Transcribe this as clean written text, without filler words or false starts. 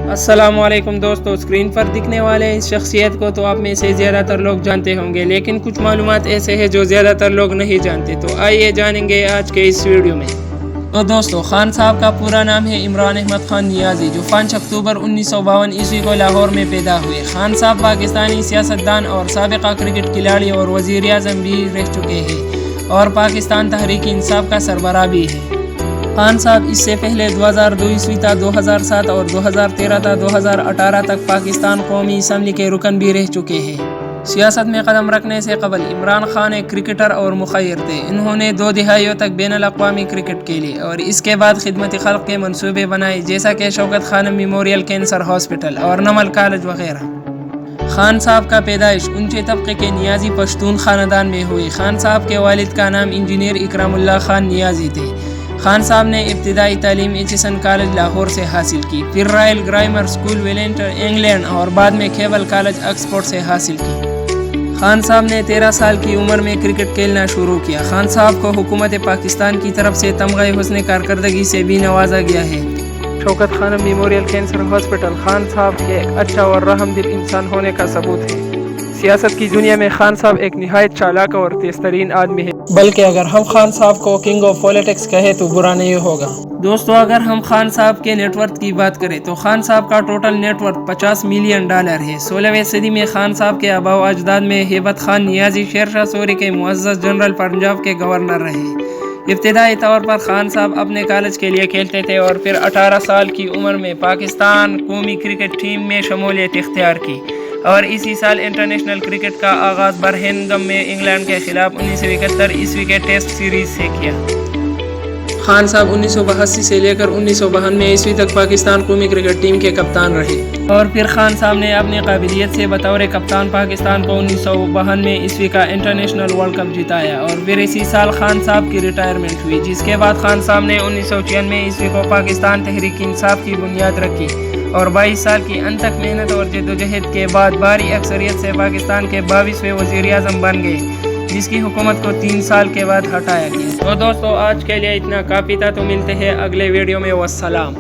السلام علیکم دوستو، اسکرین پر دکھنے والے اس شخصیت کو تو آپ میں سے زیادہ تر لوگ جانتے ہوں گے، لیکن کچھ معلومات ایسے ہیں جو زیادہ تر لوگ نہیں جانتے، تو آئیے جانیں گے آج کے اس ویڈیو میں۔ تو دوستو، خان صاحب کا پورا نام ہے عمران احمد خان نیازی، جو 5 اکتوبر 1952 عیسوی کو لاہور میں پیدا ہوئے۔ خان صاحب پاکستانی سیاستدان اور سابقہ کرکٹ کھلاڑی اور وزیر اعظم بھی رہ چکے ہیں، اور پاکستان تحریک انصاف کا سربراہ بھی ہے۔ خان صاحب اس سے پہلے 2002 عیسوی تا 2007 اور 2013 تا 2018 تک پاکستان قومی اسمبلی کے رکن بھی رہ چکے ہیں۔ سیاست میں قدم رکھنے سے قبل عمران خان ایک کرکٹر اور مخیر تھے۔ انہوں نے 2 دہائیوں تک بین الاقوامی کرکٹ کھیلی اور اس کے بعد خدمت خلق کے منصوبے بنائے، جیسا کہ شوکت خانم میموریل کینسر ہاسپٹل اور نمل کالج وغیرہ۔ خان صاحب کا پیدائش اونچے طبقے کے نیازی پشتون خاندان میں ہوئی۔ خان صاحب کے والد کا نام انجینئر اکرام اللہ خان نیازی تھے۔ خان صاحب نے ابتدائی تعلیم ایچسن کالج لاہور سے حاصل کی، پھر Royal grammar school Wellington England اور بعد میں کیبل کالج آکسفورڈ سے حاصل کی۔ خان صاحب نے 13 سال کی عمر میں کرکٹ کھیلنا شروع کیا۔ خان صاحب کو حکومت پاکستان کی طرف سے تمغہ حسن کارکردگی سے بھی نوازا گیا ہے۔ شوکت خانم میموریل کینسر ہاسپٹل خان صاحب کے ایک اچھا اور رحم دل انسان ہونے کا ثبوت ہے۔ سیاست کی دنیا میں خان صاحب ایک نہایت چالاک اور تیز ترین آدمی ہے، بلکہ اگر ہم خان صاحب کو کنگ آف پولیٹکس کہیں تو برا نہیں ہوگا۔ دوستو، اگر ہم خان صاحب کے نیٹ ورتھ کی بات کریں تو خان صاحب کا ٹوٹل نیٹ ورتھ $50 ملین ہے۔ 16ویں صدی میں خان صاحب کے آباء و اجداد میں ہیبت خان نیازی شیر شاہ سوری کے معزز جنرل پنجاب کے گورنر رہے۔ ابتدائی طور پر خان صاحب اپنے کالج کے لیے کھیلتے تھے اور پھر 18 سال کی عمر میں پاکستان قومی کرکٹ ٹیم میں شمولیت اختیار کی، اور اسی سال انٹرنیشنل کرکٹ کا آغاز برمنگھم میں انگلینڈ کے خلاف 1971 عیسوی کے ٹیسٹ سیریز سے کیا۔ خان صاحب 1982 سے لے کر 1992 عیسوی تک پاکستان قومی کرکٹ ٹیم کے کپتان رہے، اور پھر خان صاحب نے اپنی قابلیت سے بطور کپتان پاکستان کو 1992 عیسوی کا انٹرنیشنل ورلڈ کپ جتایا، اور پھر اسی سال خان صاحب کی ریٹائرمنٹ ہوئی، جس کے بعد خان صاحب نے 1996 عیسوی کو پاکستان تحریک انصاف کی بنیاد رکھی، اور 22 سال کی انتھک محنت اور جدوجہد کے بعد بھاری اکثریت سے پاکستان کے 22ویں وزیر اعظم بن گئے، جس کی حکومت کو 3 سال کے بعد ہٹایا گیا۔ تو دوستو، آج کے لیے اتنا کافی تھا، تو ملتے ہیں اگلے ویڈیو میں، والسلام۔